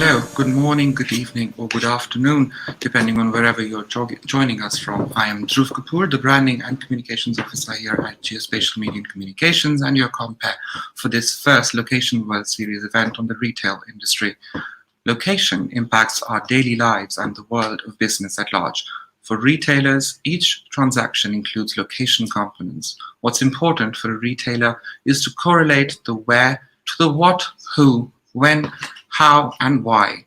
Hello, good morning, good evening, or good afternoon, depending on wherever you're joining us from. I am Dhruv Kapoor, the Branding and Communications Officer here at Geospatial Media and Communications, and your compare for this first Location World Series event on the retail industry. Location impacts our daily lives and the world of business at large. For retailers, each transaction includes location components. What's important for a retailer is to correlate the where to the what, who, when, how, and why.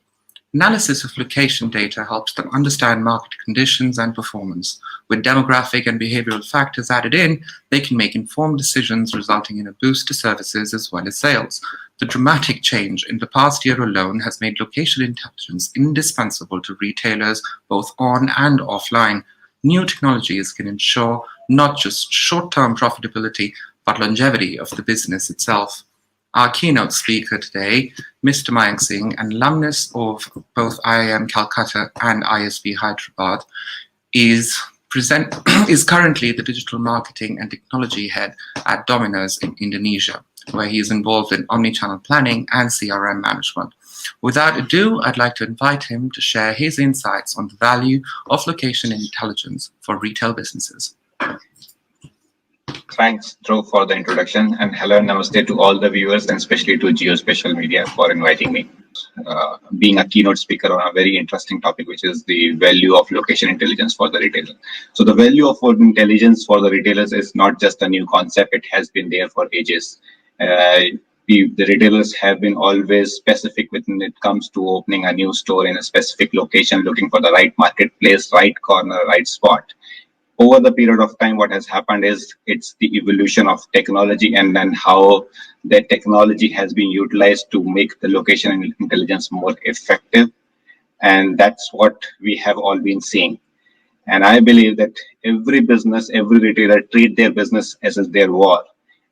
Analysis of location data helps them understand market conditions and performance. With demographic and behavioral factors added in, they can make informed decisions, resulting in a boost to services as well as sales. The dramatic change in the past year alone has made location intelligence indispensable to retailers, both on and offline. New technologies can ensure not just short-term profitability, but longevity of the business itself. Our keynote speaker today, Mr. Mayank Singh, an alumnus of both IIM Calcutta and ISB Hyderabad, is currently the digital marketing and technology head at Domino's in Indonesia, where he is involved in omnichannel planning and CRM management. Without ado, I'd like to invite him to share his insights on the value of location intelligence for retail businesses. Thanks, Dhruv, for the introduction, and hello and namaste to all the viewers, and especially to Geospatial Media for inviting me. Being a keynote speaker on a very interesting topic, which is the value of location intelligence for the retailer. So the value of intelligence for the retailers is not just a new concept, it has been there for ages. The retailers have been always specific when it comes to opening a new store in a specific location, looking for the right marketplace, right corner, right spot. Over the period of time, what has happened is it's the evolution of technology and then how that technology has been utilized to make the location intelligence more effective. And that's what we have all been seeing. And I believe that every business, every retailer treat their business as their war.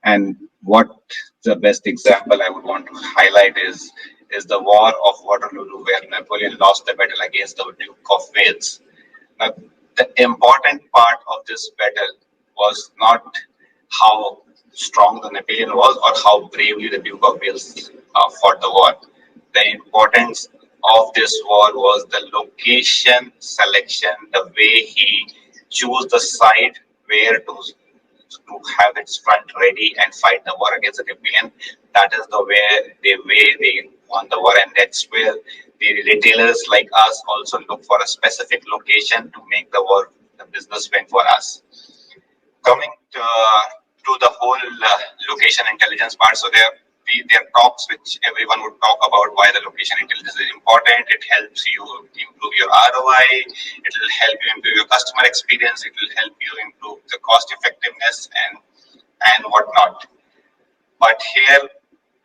And what the best example I would want to highlight is the War of Waterloo, where Napoleon lost the battle against the Duke of Wales. Now, the important part of this battle was not how strong the Napoleon was or how bravely the Duke of Wales fought the war. The importance of this war was the location selection, the way he chose the site where to have its front ready and fight the war against the Napoleon. That is the way they won the war, and that's where the retailers like us also look for a specific location to make the business win for us. Coming to the whole location intelligence part, so there are talks which everyone would talk about why the location intelligence is important. It helps you improve your ROI, it will help you improve your customer experience, it will help you improve the cost effectiveness and whatnot. But here,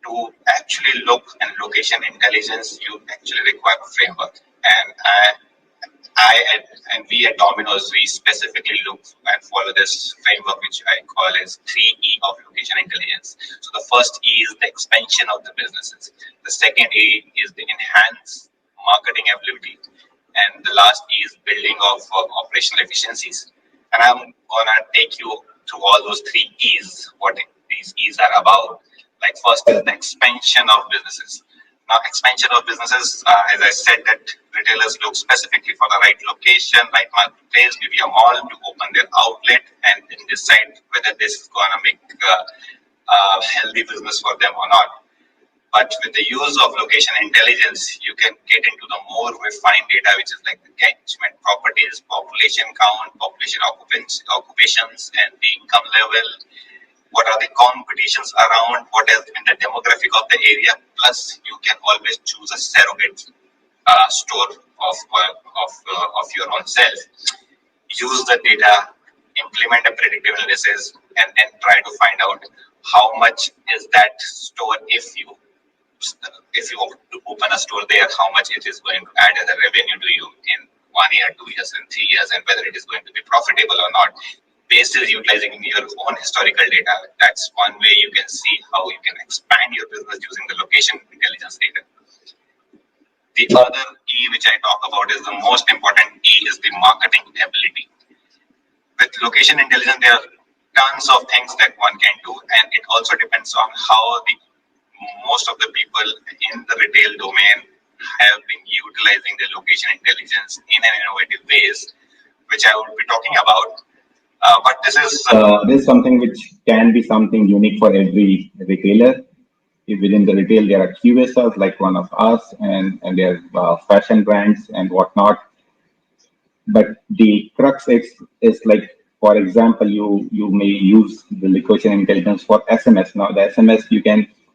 to actually look at location intelligence, you actually require a framework. And we at Domino's, we specifically look and follow this framework, which I call as 3E of location intelligence. So the first E is the expansion of the businesses. The second E is the enhanced marketing ability. And the last E is building of operational efficiencies. And I'm gonna take you through all those 3 E's, what these E's are about. Like first is the expansion of businesses. Now, expansion of businesses, as I said, that retailers look specifically for the right location, right marketplace, maybe a mall to open their outlet and then decide whether this is going to make a healthy business for them or not. But with the use of location intelligence, you can get into the more refined data, which is like the catchment properties, population count, population occupations, and the income level. What are the competitions around? What has been the demographic of the area? Plus, you can always choose a surrogate store of your own self. Use the data, implement a predictive analysis, and then try to find out how much is that store if you open a store there, how much it is going to add as a revenue to you in 1 year, 2 years, and 3 years, and whether it is going to be profitable or not. Based is utilizing your own historical data. That's one way you can see how you can expand your business using the location intelligence data. The other E which I talk about is the most important E is the marketing ability. With location intelligence, there are tons of things that one can do, and it also depends on how most of the people in the retail domain have location intelligence in an innovative ways, which I will be talking about. But this is something which can be something unique for every retailer. Within the retail, there are QSRs like one of us, and there are fashion brands and whatnot. But the crux is like, for example, you may use the location intelligence for SMS. Now, the SMS,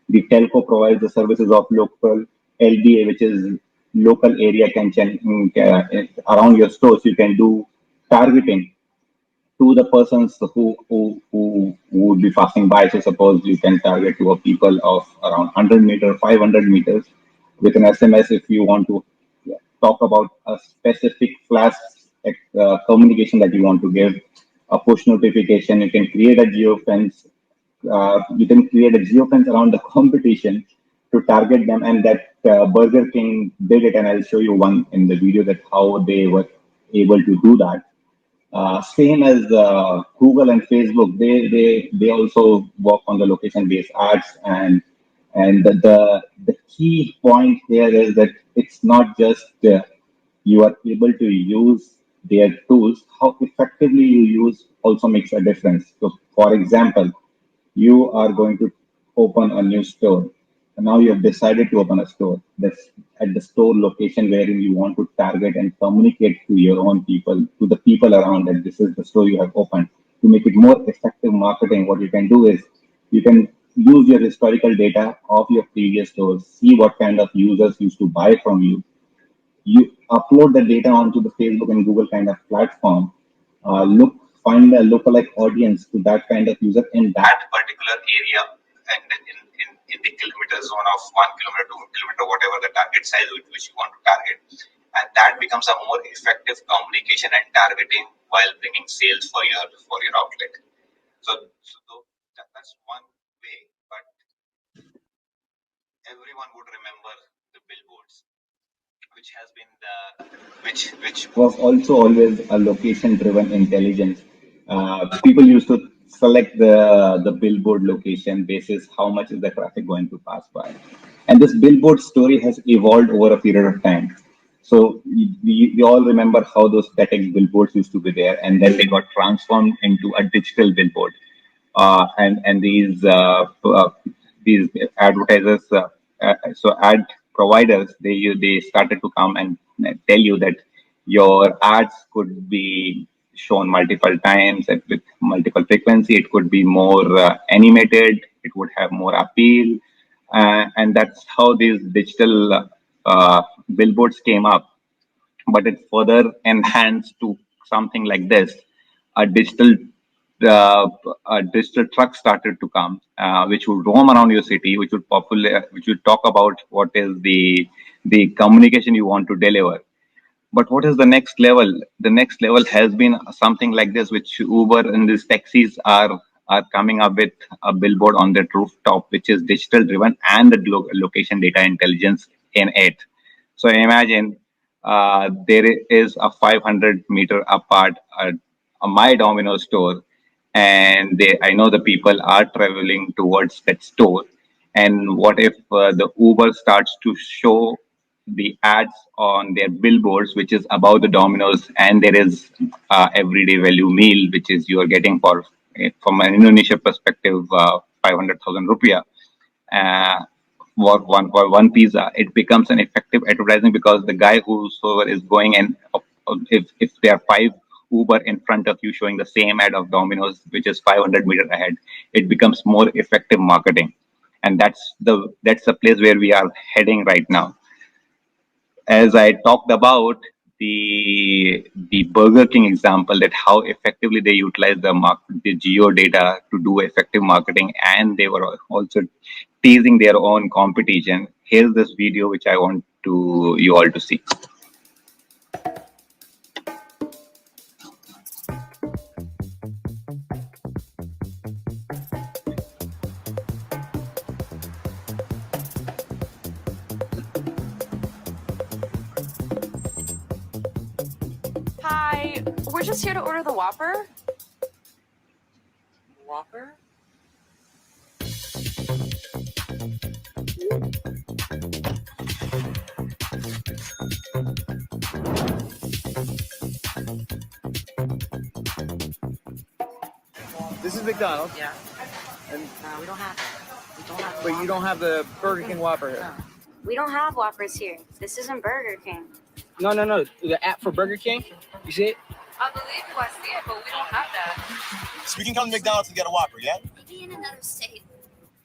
the telco provides the services of local LBA, which is local area can around your stores. You can do targeting to the persons who would be passing by. So suppose you can target to a people of around 100 meters, 500 meters with an SMS. If you want to talk about a specific flash communication that you want to give, a push notification, you can create a geofence. You can create a geofence around the competition to target them, and that Burger King did it, and I'll show you one in the video that how they were able to do that. Same as Google and Facebook, they also work on the location-based ads, and the key point here is that it's not just you are able to use their tools. How effectively you use also makes a difference. So, for example, you are going to open a new store. And now you have decided to open a store that's at the store location wherein you want to target and communicate to your own people, to the people around that this is the store you have opened. To make it more effective marketing, what you can do is you can use your historical data of your previous stores, see what kind of users used to buy from you. You upload the data onto the Facebook and Google kind of platform. Find a lookalike audience to that kind of user in that particular area, and in the kilometer zone of 1 kilometer, 2 kilometer, whatever the target size which you want to target, and that becomes a more effective communication and targeting while bringing sales for your outlet. So that's one way, but everyone would remember the billboards, which has been which was also always a location-driven intelligence. People used to select the billboard location basis how much is the traffic going to pass by, and this billboard story has evolved over a period of time. So we all remember how those static billboards used to be there, and then they got transformed into a digital billboard. And these advertisers, so ad providers, they started to come and tell you that your ads could be shown multiple times and with multiple frequency. It could be more animated. It would have more appeal, and that's how these digital billboards came up. But it further enhanced to something like this. A digital a digital truck started to come, which would roam around your city, which would talk about what is the communication you want to deliver. But what is the next level? The next level has been something like this, which Uber and these taxis are coming up with a billboard on their rooftop, which is digital driven and the location data intelligence in it. So imagine there is a 500-meter apart a My Domino's store, and I know the people are traveling towards that store. And what if the Uber starts to show the ads on their billboards, which is about the Domino's, and there is everyday value meal, which is you are getting for from an Indonesia perspective, 500,000 rupiah. For one pizza, it becomes an effective advertising because the guy whosoever is going and if there are 5 Uber in front of you showing the same ad of Domino's, which is 500 meters ahead, it becomes more effective marketing, and that's the place where we are heading right now. As I talked about the Burger King example, that how effectively they utilize the geo data to do effective marketing, and they were also teasing their own competition. Here's this video which I want you all to see. Hi, we're just here to order the Whopper. Whopper? McDonald's. Yeah. And, We don't have. We don't have. but you don't have the Burger King Whopper here. No. We don't have Whoppers here. This isn't Burger King. No. The app for Burger King. You see it? I believe you. I see it, but we don't have that. So we can come to McDonald's and get a Whopper, yeah? Maybe in another state.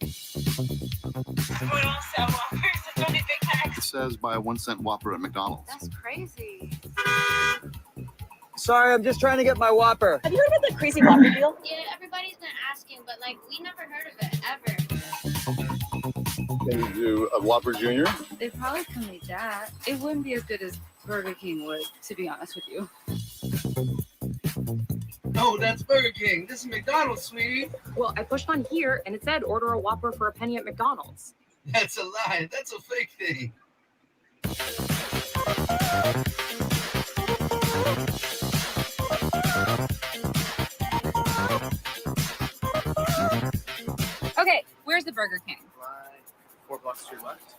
We don't sell Whoppers. It's only Big Macs. It says buy a 1-cent Whopper at McDonald's. That's crazy. Sorry, I'm just trying to get my Whopper. Have you heard about the crazy Whopper deal? Yeah, everybody's been asking, but like we never heard of it ever. Can you do a Whopper Junior? They probably can make that. It wouldn't be as good as Burger King would, to be honest with you. No, that's Burger King. This is McDonald's, sweetie. Well, I pushed on here and it said order a Whopper for a penny at McDonald's. That's a lie. That's a fake thing. Okay, where's the Burger King? 4 blocks to your left.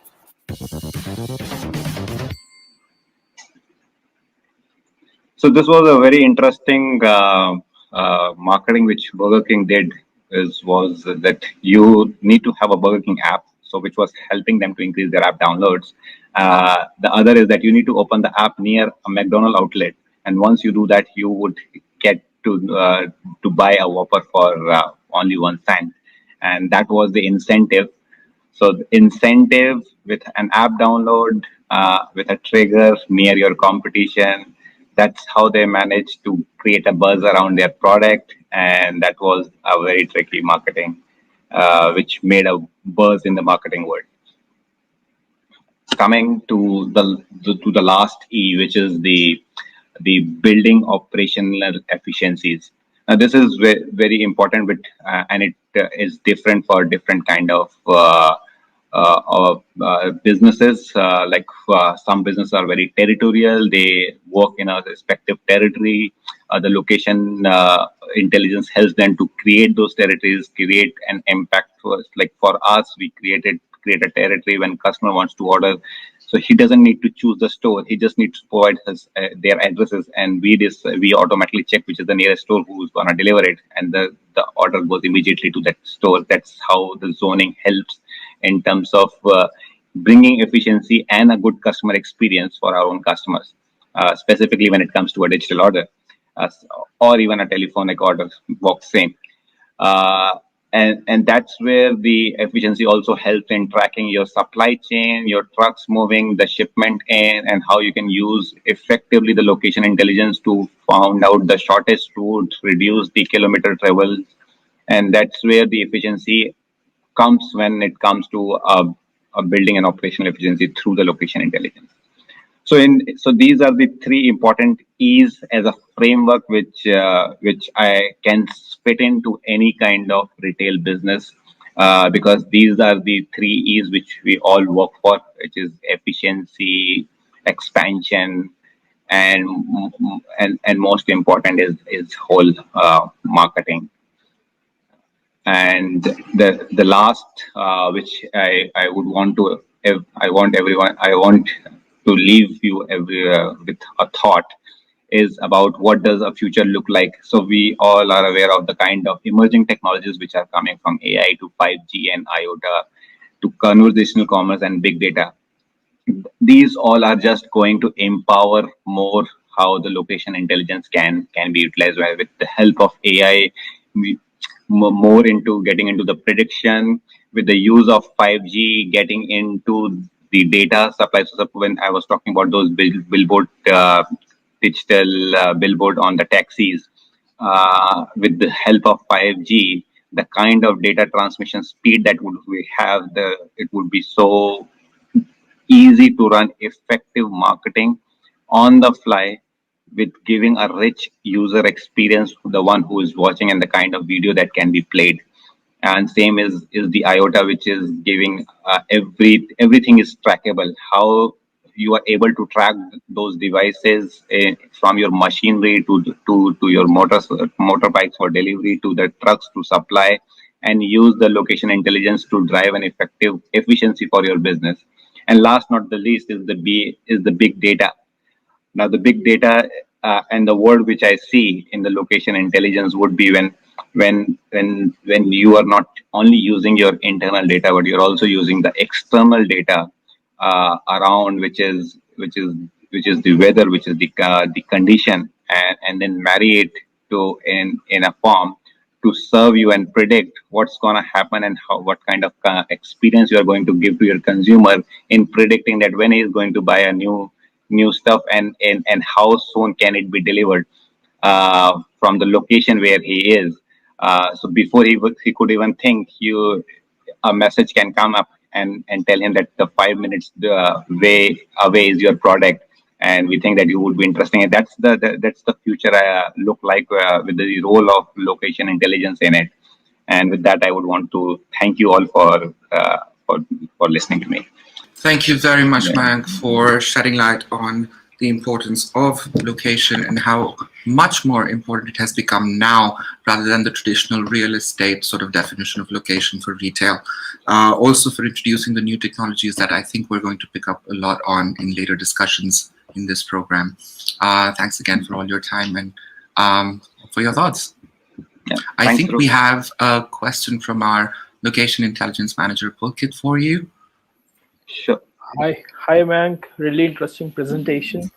So this was a very interesting marketing which Burger King did was that you need to have a Burger King app, so which was helping them to increase their app downloads. The other is that you need to open the app near a McDonald's outlet, and once you do that, you would get to buy a Whopper for only 1 cent, and that was the incentive. So the incentive with an app download, with a trigger near your competition, that's how they managed to create a buzz around their product, and that was a very tricky marketing, which made a buzz in the marketing world. Coming to the last E, which is the building operational efficiencies. Now, this is very important, but and it is different for different kind of businesses. Like some businesses are very territorial; they work in a respective territory. The location intelligence helps them to create those territories, create an impact for us. Like for us, we create a territory when customer wants to order. So he doesn't need to choose the store. He just needs to provide their addresses, and we automatically check which is the nearest store who's gonna deliver it, and the order goes immediately to that store. That's how the zoning helps in terms of bringing efficiency and a good customer experience for our own customers, specifically when it comes to a digital order, or even a telephonic order works same. And that's where the efficiency also helps in tracking your supply chain, your trucks moving, the shipment in, and how you can use effectively the location intelligence to find out the shortest route, reduce the kilometer travel. And that's where the efficiency comes when it comes to building an operational efficiency through the location intelligence. So these are the 3 important E's as a framework which I can fit into any kind of retail business, because these are the 3 E's which we all work for, which is efficiency, expansion, and most important is whole marketing. And the last which I want to leave you with a thought is about what does a future look like. So we all are aware of the kind of emerging technologies which are coming from AI to 5G and IoT to conversational commerce and big data. These all are just going to empower more how the location intelligence can be utilized, where with the help of AI, more into getting into the prediction, with the use of 5G, getting into the data supply. So when I was talking about those billboard, digital billboard on the taxis, with the help of 5G, the kind of data transmission speed that we have, it would be so easy to run effective marketing on the fly, with giving a rich user experience to the one who is watching and the kind of video that can be played. And same is the IoT, which is giving everything is trackable. How you are able to track those devices from your machinery to your motorbikes for delivery, to the trucks to supply, and use the location intelligence to drive an effective efficiency for your business. And last not the least is the big data. Now the big data and the word which I see in the location intelligence would be when you are not only using your internal data, but you're also using the external data around, which is the weather, which is the condition, and then marry it to in a form to serve you and predict what's going to happen and what kind of experience you are going to give to your consumer in predicting that when he is going to buy a new stuff, and how soon can it be delivered from the location where he is. So before he could even think, a message can come up and tell him that the 5 minutes way away is your product, and we think that you would be interested. And that's the future look like with the role of location intelligence in it. And with that, I would want to thank you all for listening to me. Thank you very much, Mayank, for shedding light on the importance of location and how much more important it has become now rather than the traditional real estate sort of definition of location for retail. Also for introducing the new technologies that I think we're going to pick up a lot on in later discussions in this program. Thanks again for all your time and for your thoughts. Yeah, I think we have a question from our location intelligence manager, Pulkit, for you. Sure. Hi, Mayank. Really interesting presentation.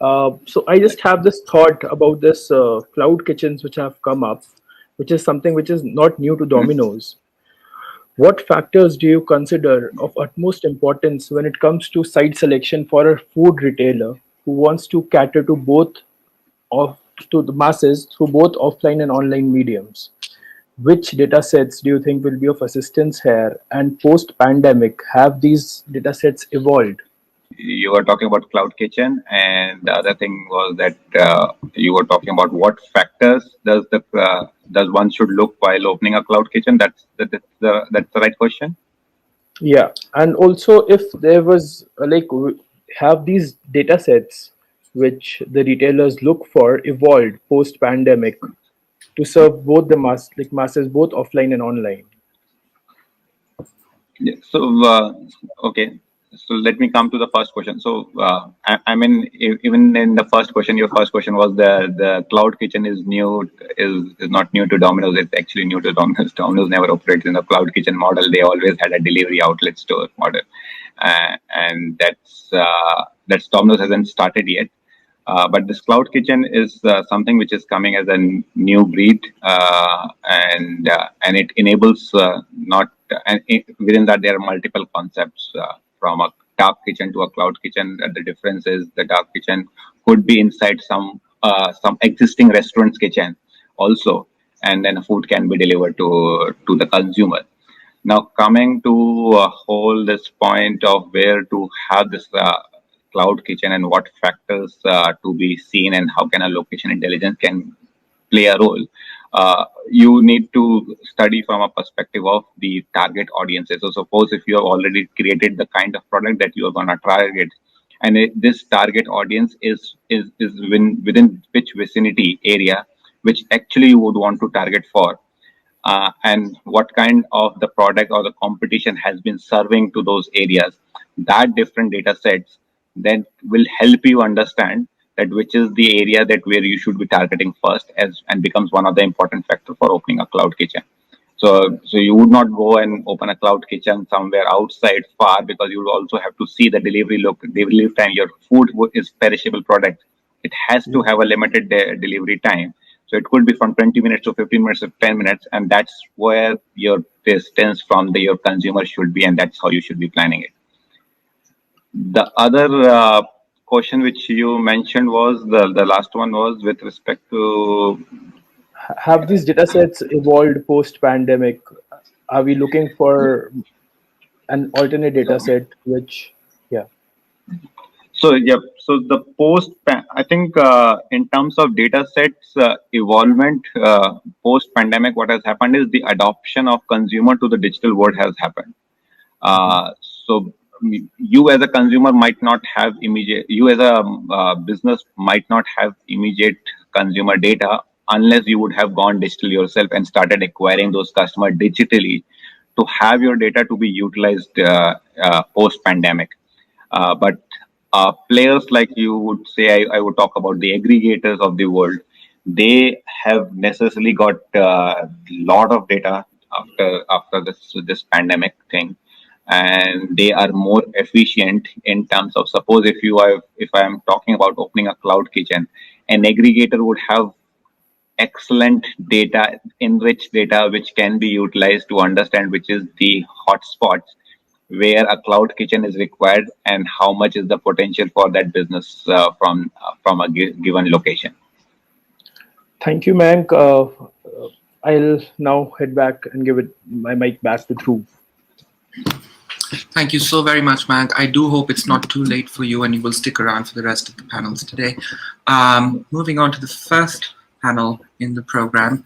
So I just have this thought about this cloud kitchens which have come up, which is something which is not new to Domino's. What factors do you consider of utmost importance when it comes to site selection for a food retailer who wants to cater to to the masses through both offline and online mediums? Which data sets do you think will be of assistance here? And post-pandemic, have these data sets evolved? You were talking about Cloud Kitchen, and the other thing was that you were talking about what factors does one should look while opening a Cloud Kitchen. That's the right question. Yeah, and also if there was have these data sets which the retailers look for evolved post-pandemic to serve both the masses, both offline and online. Yeah, so okay, so let me come to the first question. So I mean, even in the first question, your first question was the Cloud Kitchen is not new to Domino's. It's actually new to Domino's. Domino's never operated in the Cloud Kitchen model. They always had a delivery outlet store model, and that's Domino's hasn't started yet. But this Cloud Kitchen is something which is coming as a new breed, and it enables within that there are multiple concepts from a dark kitchen to a Cloud Kitchen. The difference is the dark kitchen could be inside some existing restaurant's kitchen also, and then food can be delivered to the consumer. Now coming to this point of where to have this Cloud Kitchen and what factors to be seen and how can a location intelligence can play a role, you need to study from a perspective of the target audiences. So suppose if you have already created the kind of product that you are going to target, and this target audience is within which vicinity area which actually you would want to target for, and what kind of the product or the competition has been serving to those areas, that different data sets then will help you understand that which is the area that where you should be targeting first, and becomes one of the important factors for opening a Cloud Kitchen. So you would not go and open a Cloud Kitchen somewhere outside far, because you will also have to see the delivery time. Your food is perishable product. It has to have a limited delivery time. So it could be from 20 minutes to 15 minutes to 10 minutes, and that's where your distance from your consumer should be, and that's how you should be planning it. The other question which you mentioned was the last one was with respect to, have these data sets evolved post-pandemic? Are we looking for an alternate data set which, yeah. So the I think in terms of data sets evolvement post-pandemic, what has happened is the adoption of consumer to the digital world has happened. So you as a consumer might not have you as a business might not have immediate consumer data unless you would have gone digital yourself and started acquiring those customers digitally to have your data to be utilized post-pandemic. But players like you would say, I would talk about the aggregators of the world. They have necessarily got a lot of data after this pandemic thing, and they are more efficient in terms of, suppose if I am talking about opening a cloud kitchen, an aggregator would have excellent data, enriched data, which can be utilized to understand which is the hotspots where a cloud kitchen is required and how much is the potential for that business from a given location. Thank you, Mayank. I'll now head back and give my mic back to Dhruv. Thank you so very much, Mayank. I do hope it's not too late for you and you will stick around for the rest of the panels today. Moving on to the first panel in the program,